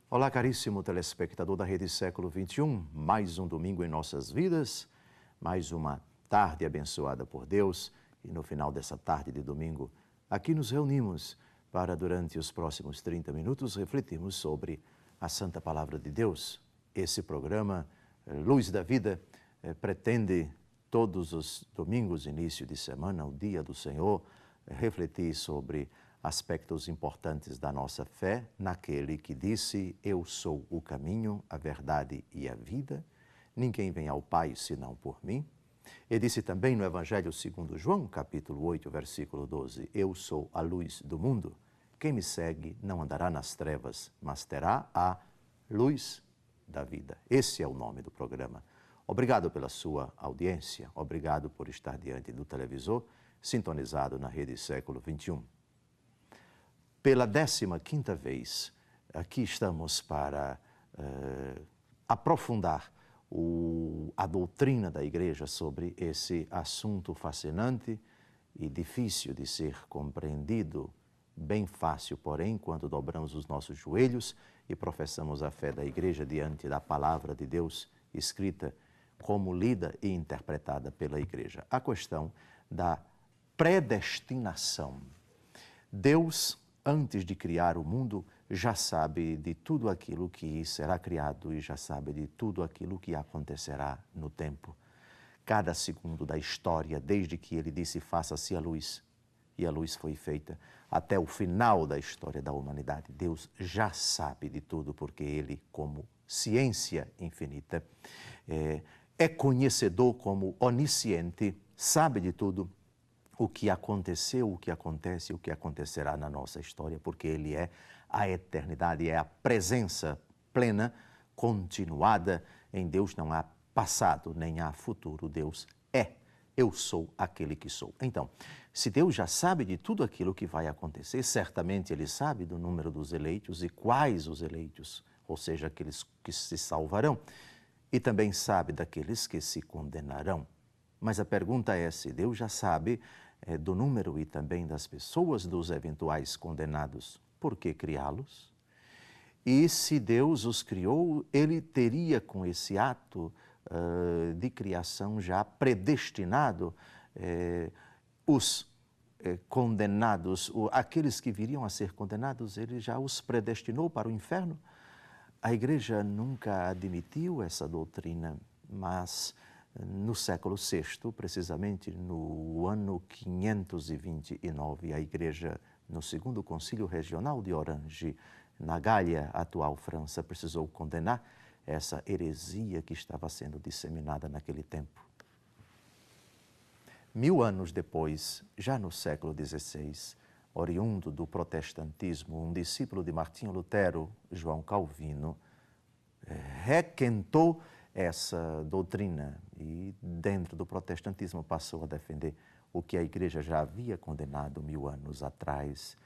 Olá, caríssimo telespectador da Rede Século XXI, mais um domingo em nossas vidas, mais uma tarde abençoada por Deus e no final dessa tarde de domingo, aqui nos reunimos para, durante os próximos 30 minutos, refletirmos sobre a Santa Palavra de Deus. Esse programa, Luz da Vida, pretende todos os domingos, início de semana, o dia do Senhor, refletir sobre aspectos importantes da nossa fé naquele que disse: eu sou o caminho, a verdade e a vida, ninguém vem ao Pai senão por mim. E disse também no Evangelho segundo João, capítulo 8, versículo 12, eu sou a luz do mundo, quem me segue não andará nas trevas, mas terá a luz da vida. Esse é o nome do programa. Obrigado pela sua audiência, obrigado por estar diante do televisor, sintonizado na Rede Século XXI. Pela 15ª vez, aqui estamos para aprofundar a doutrina da Igreja sobre esse assunto fascinante e difícil de ser compreendido, bem fácil, porém, quando dobramos os nossos joelhos e professamos a fé da Igreja diante da Palavra de Deus escrita como lida e interpretada pela Igreja. A questão da predestinação. Deus, antes de criar o mundo, já sabe de tudo aquilo que será criado e já sabe de tudo aquilo que acontecerá no tempo. Cada segundo da história, desde que ele disse faça-se a luz, e a luz foi feita, até o final da história da humanidade, Deus já sabe de tudo, porque ele, como ciência infinita, é conhecedor, como onisciente, sabe de tudo, o que aconteceu, o que acontece, o que acontecerá na nossa história, porque ele é a eternidade, é a presença plena, continuada. Em Deus não há passado, nem há futuro. Deus é. Eu sou aquele que sou. Então, se Deus já sabe de tudo aquilo que vai acontecer, certamente Ele sabe do número dos eleitos e quais os eleitos, ou seja, aqueles que se salvarão, e também sabe daqueles que se condenarão. Mas a pergunta é, se Deus já sabe do número e também das pessoas dos eventuais condenados, por que criá-los? E se Deus os criou, Ele teria com esse ato de criação já predestinado os condenados, aqueles que viriam a ser condenados, Ele já os predestinou para o inferno? A Igreja nunca admitiu essa doutrina, mas no século VI, precisamente no ano 529, a Igreja, no segundo concílio regional de Orange, na Gália, atual França, precisou condenar essa heresia que estava sendo disseminada naquele tempo. 1000 anos depois, já no século XVI, oriundo do protestantismo, um discípulo de Martinho Lutero, João Calvino, requentou essa doutrina e dentro do protestantismo passou a defender o que a Igreja já havia condenado 1000 anos atrás,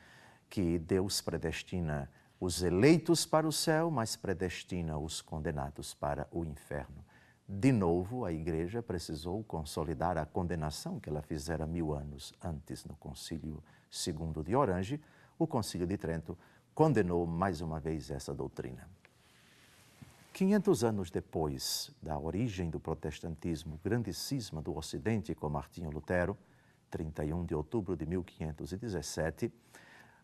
que Deus predestina os eleitos para o céu, mas predestina os condenados para o inferno. De novo, a Igreja precisou consolidar a condenação que ela fizera 1000 anos antes no Concílio II de Orange. O Concílio de Trento condenou mais uma vez essa doutrina. 500 anos depois da origem do protestantismo, grande cisma do Ocidente com Martinho Lutero, 31 de outubro de 1517,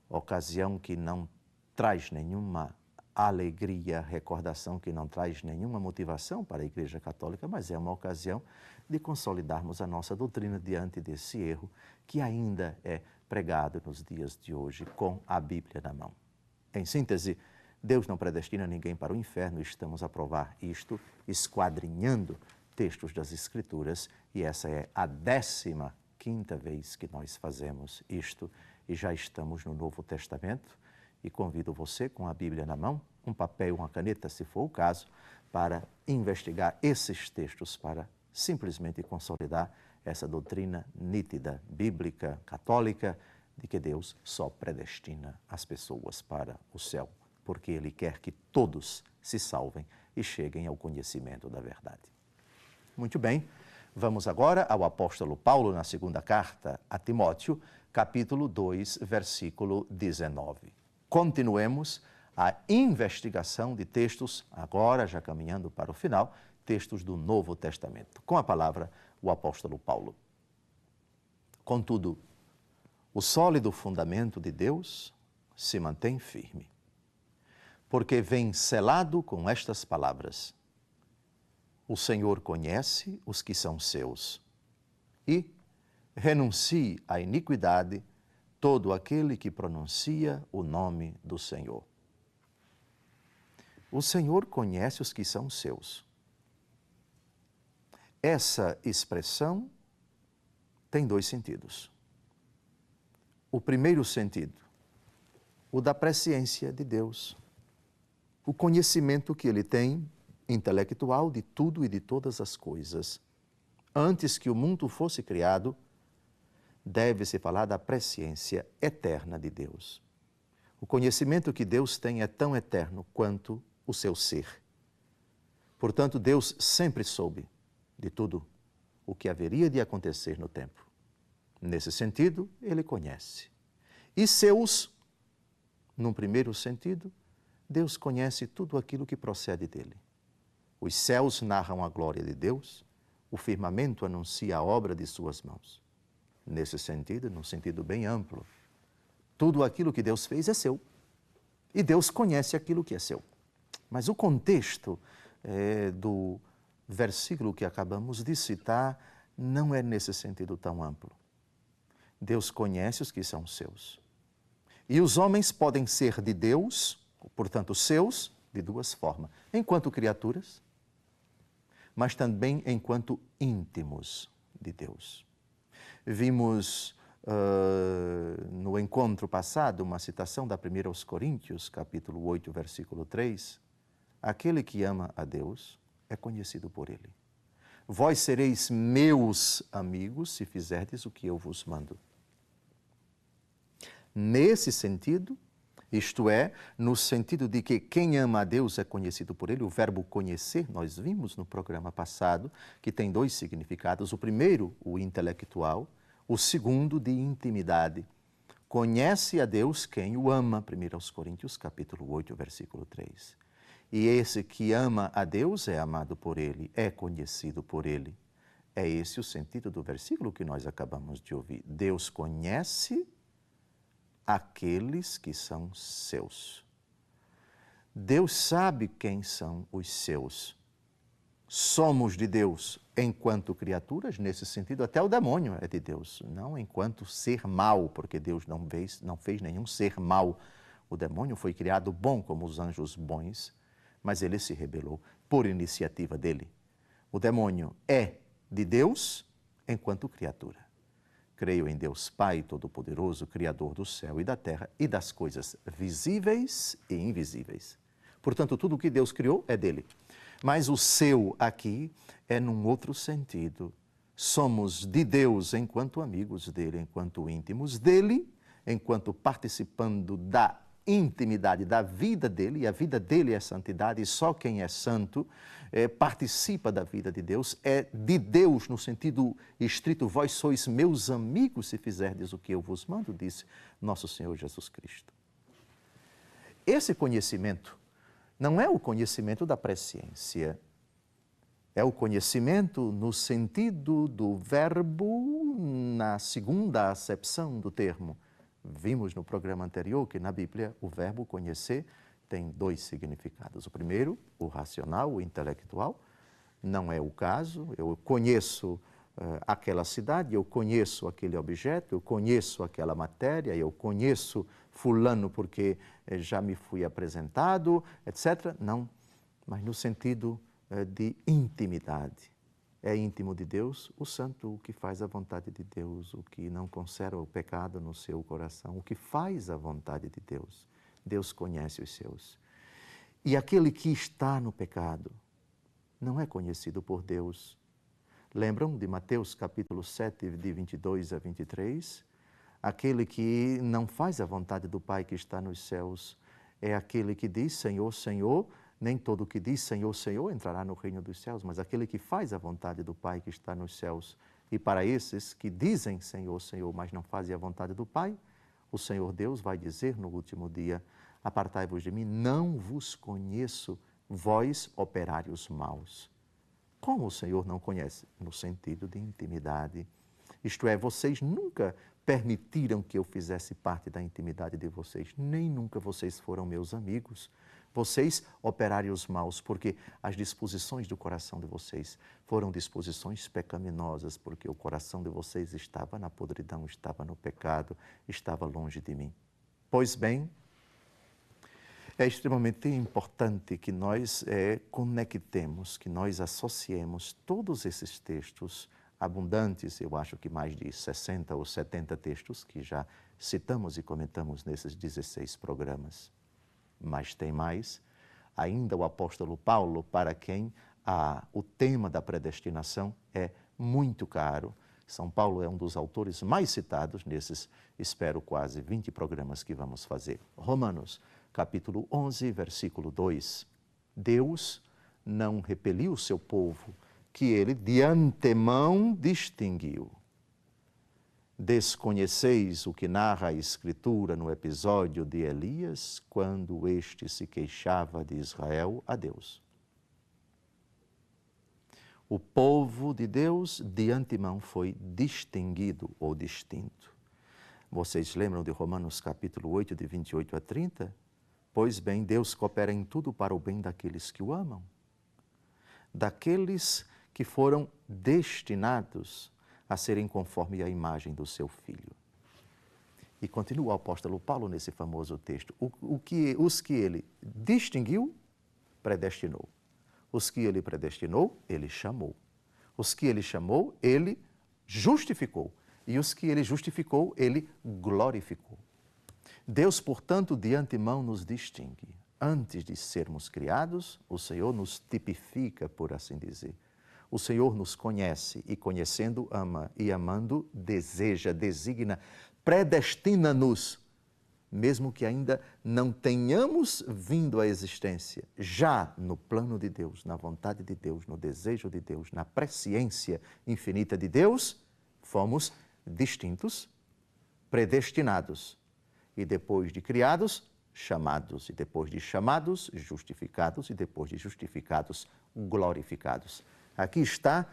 ocasião que não traz nenhuma alegria, recordação que não traz nenhuma motivação para a Igreja Católica, mas é uma ocasião de consolidarmos a nossa doutrina diante desse erro que ainda é pregado nos dias de hoje com a Bíblia na mão. Em síntese, Deus não predestina ninguém para o inferno, estamos a provar isto, esquadrinhando textos das Escrituras, e essa é a 15ª vez que nós fazemos isto, e já estamos no Novo Testamento, e convido você, com a Bíblia na mão, um papel, uma caneta, se for o caso, para investigar esses textos, para simplesmente consolidar essa doutrina nítida, bíblica, católica, de que Deus só predestina as pessoas para o céu, porque Ele quer que todos se salvem e cheguem ao conhecimento da verdade. Muito bem, vamos agora ao apóstolo Paulo na segunda carta a Timóteo, capítulo 2, versículo 19. Continuemos a investigação de textos, agora já caminhando para o final, textos do Novo Testamento. Com a palavra, o apóstolo Paulo. Contudo, o sólido fundamento de Deus se mantém firme, porque vem selado com estas palavras: o Senhor conhece os que são seus, e renuncie à iniquidade todo aquele que pronuncia o nome do Senhor. O Senhor conhece os que são seus. Essa expressão tem dois sentidos. O primeiro sentido, o da presciência de Deus, o conhecimento que Ele tem intelectual de tudo e de todas as coisas. Antes que o mundo fosse criado, deve-se falar da presciência eterna de Deus. O conhecimento que Deus tem é tão eterno quanto o seu ser. Portanto, Deus sempre soube de tudo o que haveria de acontecer no tempo. Nesse sentido, Ele conhece. E seus, num primeiro sentido, Deus conhece tudo aquilo que procede dele. Os céus narram a glória de Deus, o firmamento anuncia a obra de suas mãos. Nesse sentido, num sentido bem amplo, tudo aquilo que Deus fez é seu. E Deus conhece aquilo que é seu. Mas o contexto do versículo que acabamos de citar não é nesse sentido tão amplo. Deus conhece os que são seus. E os homens podem ser de Deus, portanto seus, de duas formas. Enquanto criaturas, mas também enquanto íntimos de Deus. Vimos no encontro passado uma citação da 1 aos Coríntios, capítulo 8, versículo 3. Aquele que ama a Deus é conhecido por Ele. Vós sereis meus amigos se fizerdes o que eu vos mando. Nesse sentido, isto é, no sentido de que quem ama a Deus é conhecido por Ele, o verbo conhecer, nós vimos no programa passado, que tem dois significados. O primeiro, o intelectual, o segundo, de intimidade. Conhece a Deus quem o ama, 1 aos Coríntios, capítulo 8, versículo 3. E esse que ama a Deus é amado por Ele, é conhecido por Ele. É esse o sentido do versículo que nós acabamos de ouvir. Deus conhece aqueles que são seus. Deus sabe quem são os seus. Somos de Deus enquanto criaturas, nesse sentido, até o demônio é de Deus, não enquanto ser mau, porque Deus não fez nenhum ser mau. O demônio foi criado bom como os anjos bons, mas ele se rebelou por iniciativa dele. O demônio é de Deus enquanto criatura. Creio em Deus Pai Todo-Poderoso, Criador do céu e da terra e das coisas visíveis e invisíveis. Portanto, tudo o que Deus criou é dele. Mas o seu aqui é num outro sentido. Somos de Deus enquanto amigos dele, enquanto íntimos dele, enquanto participando da intimidade da vida dele, e a vida dele é santidade, e só quem é santo participa da vida de Deus, é de Deus no sentido estrito. Vós sois meus amigos se fizerdes o que eu vos mando, disse nosso Senhor Jesus Cristo. Esse conhecimento não é o conhecimento da presciência, é o conhecimento no sentido do verbo na segunda acepção do termo. Vimos no programa anterior que na Bíblia o verbo conhecer tem dois significados. O primeiro, o racional, o intelectual, não é o caso. Eu conheço aquela cidade, eu conheço aquele objeto, eu conheço aquela matéria, eu conheço fulano porque já me fui apresentado, etc. Não, mas no sentido de intimidade. É íntimo de Deus o santo, o que faz a vontade de Deus, o que não conserva o pecado no seu coração, o que faz a vontade de Deus. Deus conhece os seus. E aquele que está no pecado não é conhecido por Deus. Lembram de Mateus capítulo 7, de 22 a 23? Aquele que não faz a vontade do Pai que está nos céus é aquele que diz, Senhor, Senhor. Nem todo o que diz Senhor, Senhor entrará no reino dos céus, mas aquele que faz a vontade do Pai que está nos céus. E para esses que dizem Senhor, Senhor, mas não fazem a vontade do Pai, o Senhor Deus vai dizer no último dia, apartai-vos de mim, não vos conheço, vós operários maus. Como o Senhor não conhece? No sentido de intimidade. Isto é, vocês nunca permitiram que eu fizesse parte da intimidade de vocês, nem nunca vocês foram meus amigos. Vocês, operários maus, porque as disposições do coração de vocês foram disposições pecaminosas, porque o coração de vocês estava na podridão, estava no pecado, estava longe de mim. Pois bem, é extremamente importante que nós conectemos, que nós associemos todos esses textos abundantes, eu acho que mais de 60 ou 70 textos que já citamos e comentamos nesses 16 programas. Mas tem mais, ainda o apóstolo Paulo, para quem o tema da predestinação é muito caro. São Paulo é um dos autores mais citados nesses, espero, quase 20 programas que vamos fazer. Romanos, capítulo 11, versículo 2. Deus não repeliu o seu povo, que ele de antemão distinguiu. Desconheceis o que narra a Escritura no episódio de Elias, quando este se queixava de Israel a Deus. O povo de Deus de antemão foi distinguido ou distinto. Vocês lembram de Romanos capítulo 8, de 28 a 30? Pois bem, Deus coopera em tudo para o bem daqueles que o amam, daqueles que foram destinados a serem conforme a imagem do seu Filho. E continua o apóstolo Paulo nesse famoso texto. Os que ele distinguiu, predestinou. Os que ele predestinou, ele chamou. Os que ele chamou, ele justificou. E os que ele justificou, ele glorificou. Deus, portanto, de antemão nos distingue. Antes de sermos criados, o Senhor nos tipifica, por assim dizer. O Senhor nos conhece e, conhecendo, ama e, amando, deseja, designa, predestina-nos, mesmo que ainda não tenhamos vindo à existência, já no plano de Deus, na vontade de Deus, no desejo de Deus, na presciência infinita de Deus, fomos distintos, predestinados e, depois de criados, chamados, e depois de chamados, justificados, e depois de justificados, glorificados. Aqui está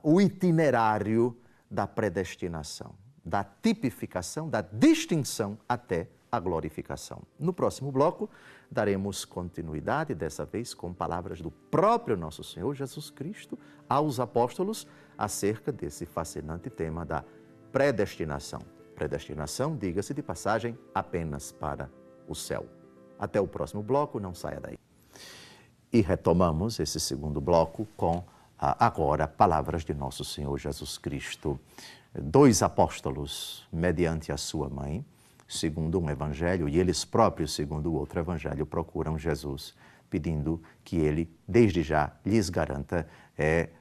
o itinerário da predestinação, da tipificação, da distinção até a glorificação. No próximo bloco, daremos continuidade, dessa vez com palavras do próprio nosso Senhor Jesus Cristo aos apóstolos acerca desse fascinante tema da predestinação. Predestinação, diga-se de passagem, apenas para o céu. Até o próximo bloco, não saia daí. E retomamos esse segundo bloco com, agora, palavras de nosso Senhor Jesus Cristo. 2 apóstolos, mediante a sua mãe, segundo um evangelho, e eles próprios, segundo o outro evangelho, procuram Jesus, pedindo que ele, desde já, lhes garanta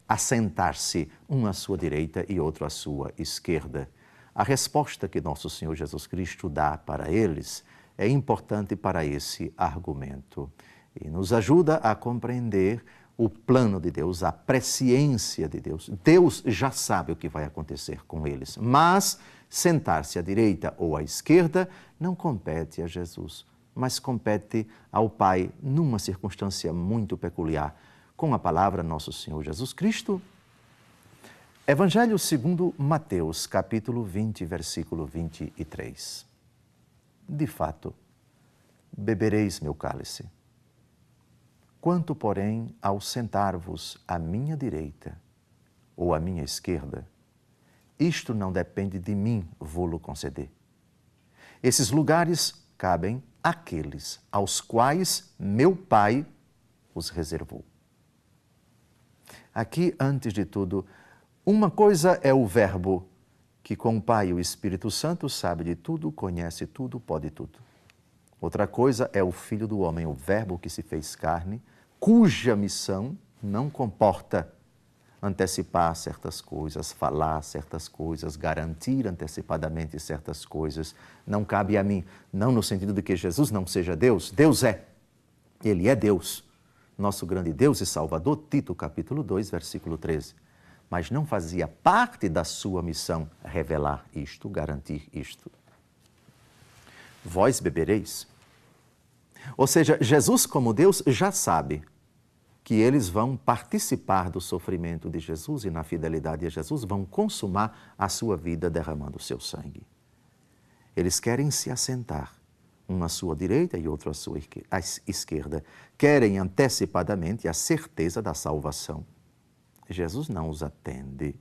assentar-se, um à sua direita e outro à sua esquerda. A resposta que nosso Senhor Jesus Cristo dá para eles é importante para esse argumento. E nos ajuda a compreender o plano de Deus, a presciência de Deus. Deus já sabe o que vai acontecer com eles, mas sentar-se à direita ou à esquerda não compete a Jesus, mas compete ao Pai numa circunstância muito peculiar. Com a palavra nosso Senhor Jesus Cristo, Evangelho segundo Mateus, capítulo 20, versículo 23. De fato, bebereis meu cálice. Quanto, porém, ao sentar-vos à minha direita ou à minha esquerda, isto não depende de mim vô-lo conceder. Esses lugares cabem àqueles aos quais meu Pai os reservou. Aqui, antes de tudo, uma coisa é o Verbo, que com o Pai e o Espírito Santo sabe de tudo, conhece tudo, pode tudo. Outra coisa é o Filho do Homem, o Verbo que se fez carne, cuja missão não comporta antecipar certas coisas, falar certas coisas, garantir antecipadamente certas coisas. Não cabe a mim, não no sentido de que Jesus não seja Deus. Deus é. Ele é Deus. Nosso grande Deus e Salvador, Tito, capítulo 2, versículo 13. Mas não fazia parte da sua missão revelar isto, garantir isto. Vós bebereis. Ou seja, Jesus, como Deus, já sabe que eles vão participar do sofrimento de Jesus e, na fidelidade a Jesus, vão consumar a sua vida derramando o seu sangue. Eles querem se assentar, um à sua direita e outro à sua esquerda. Querem antecipadamente a certeza da salvação. Jesus não os atende.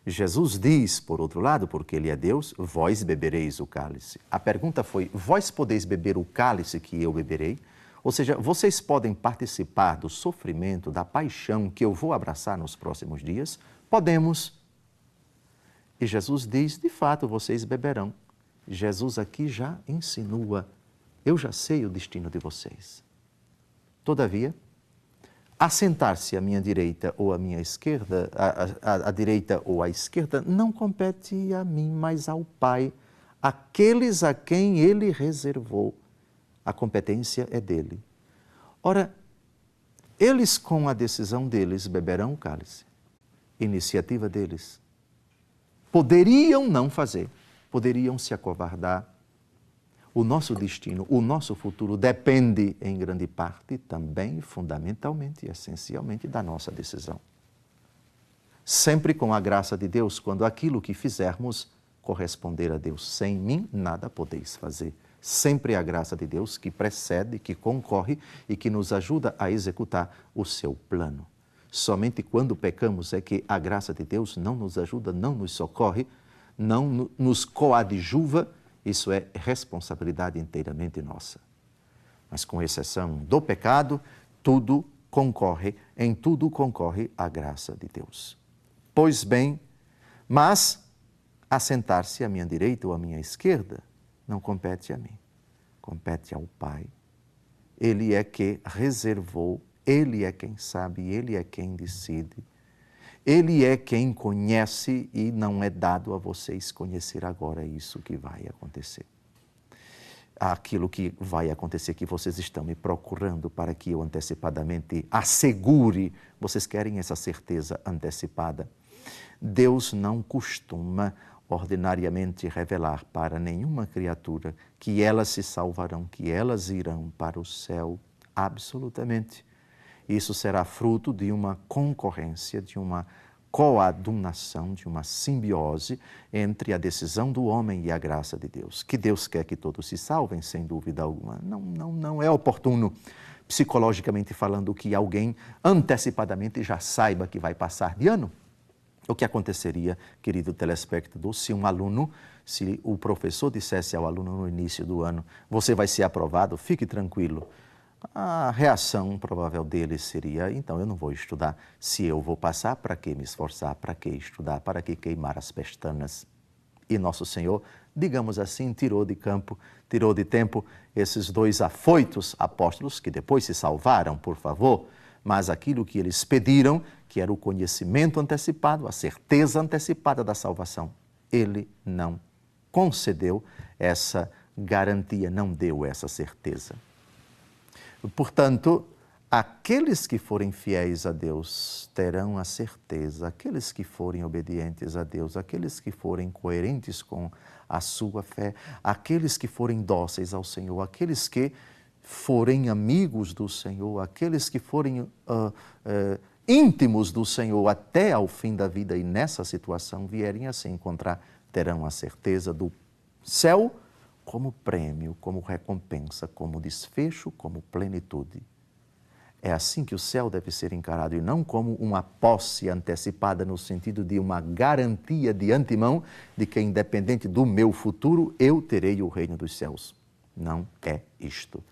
Jesus diz, por outro lado, porque Ele é Deus, vós bebereis o cálice. A pergunta foi, vós podeis beber o cálice que eu beberei? Ou seja, vocês podem participar do sofrimento, da paixão que eu vou abraçar nos próximos dias? Podemos. E Jesus diz, de fato, vocês beberão. Jesus aqui já insinua, eu já sei o destino de vocês. Todavia, assentar-se à minha direita ou à minha esquerda, à direita ou à esquerda, não compete a mim, mas ao Pai, aqueles a quem Ele reservou. A competência é dele. Ora, eles com a decisão deles beberão o cálice. Iniciativa deles. Poderiam não fazer, poderiam se acovardar. O nosso destino, o nosso futuro depende, em grande parte, também, fundamentalmente e essencialmente, da nossa decisão. Sempre com a graça de Deus, quando aquilo que fizermos corresponder a Deus. Sem mim, nada podeis fazer. Sempre a graça de Deus que precede, que concorre e que nos ajuda a executar o seu plano. Somente quando pecamos é que a graça de Deus não nos ajuda, não nos socorre, não nos coadjuva. Isso é responsabilidade inteiramente nossa. Mas com exceção do pecado, em tudo concorre a graça de Deus. Pois bem, mas assentar-se à minha direita ou à minha esquerda não compete a mim, compete ao Pai. Ele é que reservou, Ele é quem sabe, Ele é quem decide. Ele é quem conhece e não é dado a vocês conhecer agora isso que vai acontecer. Aquilo que vai acontecer, que vocês estão me procurando para que eu antecipadamente assegure. Vocês querem essa certeza antecipada? Deus não costuma ordinariamente revelar para nenhuma criatura que elas se salvarão, que elas irão para o céu, absolutamente. Isso será fruto de uma concorrência, de uma coadunação, de uma simbiose entre a decisão do homem e a graça de Deus. Que Deus quer que todos se salvem, sem dúvida alguma. Não é oportuno, psicologicamente falando, que alguém antecipadamente já saiba que vai passar de ano. O que aconteceria, querido telespectador, se o professor dissesse ao aluno no início do ano, você vai ser aprovado, fique tranquilo. A reação provável dele seria, então eu não vou estudar. Se eu vou passar, para que me esforçar? Para que estudar? Para que queimar as pestanas? E nosso Senhor, digamos assim, tirou de tempo esses dois afoitos apóstolos, que depois se salvaram, por favor, mas aquilo que eles pediram, que era o conhecimento antecipado, a certeza antecipada da salvação, Ele não concedeu essa garantia, não deu essa certeza. Portanto, aqueles que forem fiéis a Deus terão a certeza, aqueles que forem obedientes a Deus, aqueles que forem coerentes com a sua fé, aqueles que forem dóceis ao Senhor, aqueles que forem amigos do Senhor, aqueles que forem íntimos do Senhor até ao fim da vida e nessa situação vierem a se encontrar, terão a certeza do céu como prêmio, como recompensa, como desfecho, como plenitude. É assim que o céu deve ser encarado e não como uma posse antecipada no sentido de uma garantia de antemão de que, independente do meu futuro, eu terei o reino dos céus. Não é isto.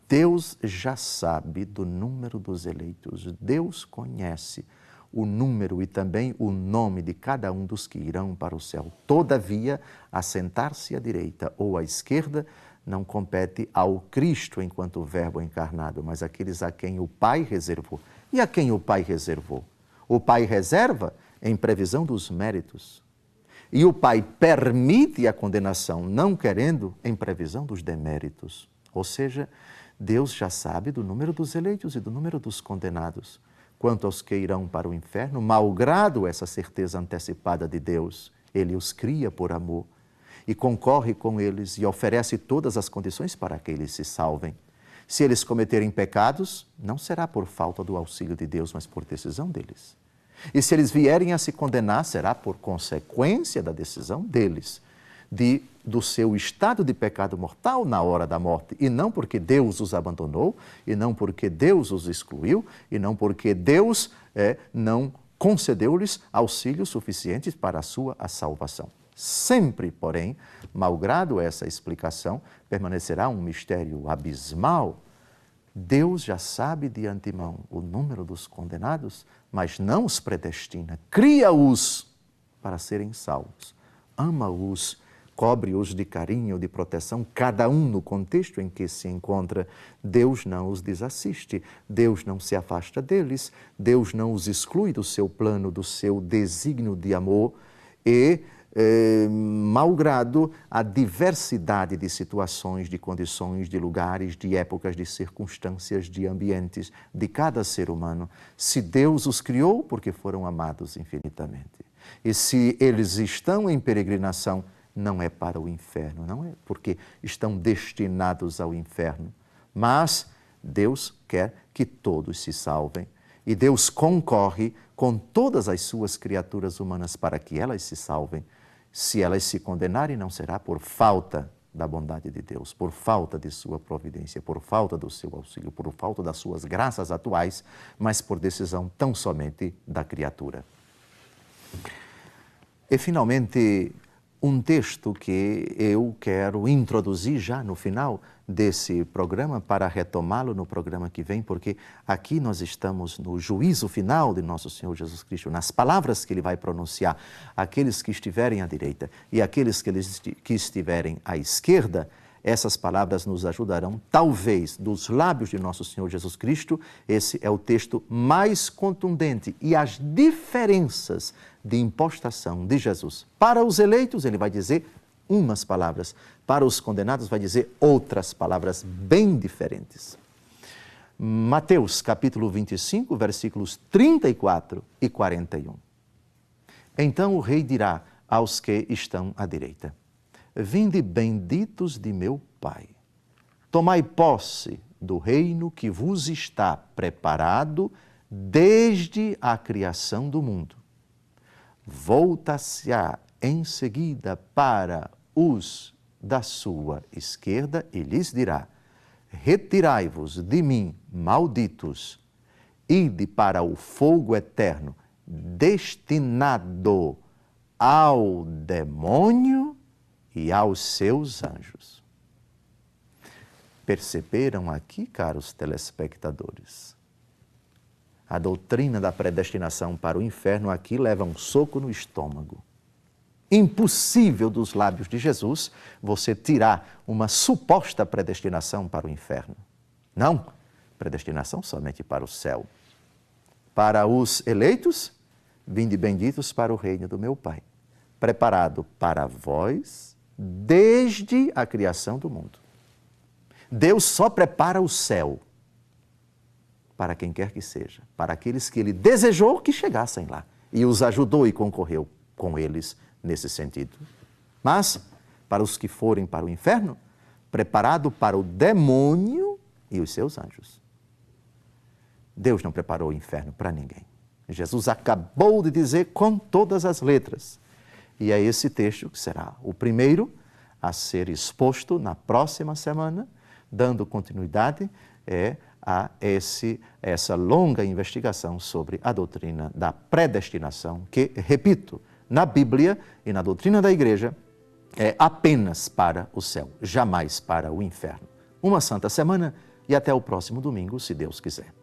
Deus já sabe do número dos eleitos. Deus conhece o número e também o nome de cada um dos que irão para o céu. Todavia, assentar-se à direita ou à esquerda não compete ao Cristo enquanto Verbo encarnado, mas àqueles a quem o Pai reservou. E a quem o Pai reservou? O Pai reserva em previsão dos méritos. E o Pai permite a condenação, não querendo, em previsão dos deméritos. Ou seja, Deus já sabe do número dos eleitos e do número dos condenados. Quanto aos que irão para o inferno, malgrado essa certeza antecipada de Deus, Ele os cria por amor e concorre com eles e oferece todas as condições para que eles se salvem. Se eles cometerem pecados, não será por falta do auxílio de Deus, mas por decisão deles. E se eles vierem a se condenar, será por consequência da decisão deles, do seu estado de pecado mortal na hora da morte, e não porque Deus os abandonou, e não porque Deus os excluiu, e não porque Deus não concedeu-lhes auxílios suficientes para a sua salvação. Sempre, porém, malgrado essa explicação, permanecerá um mistério abismal. Deus já sabe de antemão o número dos condenados, mas não os predestina, cria-os para serem salvos, ama-os, cobre-os de carinho, de proteção, cada um no contexto em que se encontra. Deus não os desassiste, Deus não se afasta deles, Deus não os exclui do seu plano, do seu desígnio de amor e, malgrado a diversidade de situações, de condições, de lugares, de épocas, de circunstâncias, de ambientes de cada ser humano, se Deus os criou, porque foram amados infinitamente. E se eles estão em peregrinação, não é para o inferno, não é porque estão destinados ao inferno, mas Deus quer que todos se salvem e Deus concorre com todas as suas criaturas humanas para que elas se salvem. Se elas se condenarem, não será por falta da bondade de Deus, por falta de sua providência, por falta do seu auxílio, por falta das suas graças atuais, mas por decisão tão somente da criatura. E, finalmente, um texto que eu quero introduzir já no final desse programa, para retomá-lo no programa que vem, porque aqui nós estamos no juízo final de nosso Senhor Jesus Cristo, nas palavras que Ele vai pronunciar, aqueles que estiverem à direita e aqueles que estiverem à esquerda. Essas palavras nos ajudarão, talvez, dos lábios de nosso Senhor Jesus Cristo. Esse é o texto mais contundente e as diferenças de impostação de Jesus. Para os eleitos, ele vai dizer umas palavras. Para os condenados, vai dizer outras palavras bem diferentes. Mateus, capítulo 25, versículos 34 e 41. Então o rei dirá aos que estão à direita: vinde benditos de meu Pai, tomai posse do reino que vos está preparado desde a criação do mundo. Volta-se-á em seguida para os da sua esquerda e lhes dirá: retirai-vos de mim, malditos, ide para o fogo eterno, destinado ao demônio e aos seus anjos. Perceberam aqui, caros telespectadores? A doutrina da predestinação para o inferno aqui leva um soco no estômago. Impossível dos lábios de Jesus você tirar uma suposta predestinação para o inferno. Não, predestinação somente para o céu. Para os eleitos, vinde benditos para o reino do meu Pai, preparado para vós desde a criação do mundo. Deus só prepara o céu para quem quer que seja, para aqueles que Ele desejou que chegassem lá e os ajudou e concorreu com eles nesse sentido. Mas, para os que forem para o inferno, preparado para o demônio e os seus anjos. Deus não preparou o inferno para ninguém. Jesus acabou de dizer com todas as letras. E é esse texto que será o primeiro a ser exposto na próxima semana, dando continuidade a essa longa investigação sobre a doutrina da predestinação, que, repito, na Bíblia e na doutrina da Igreja, é apenas para o céu, jamais para o inferno. Uma santa semana e até o próximo domingo, se Deus quiser.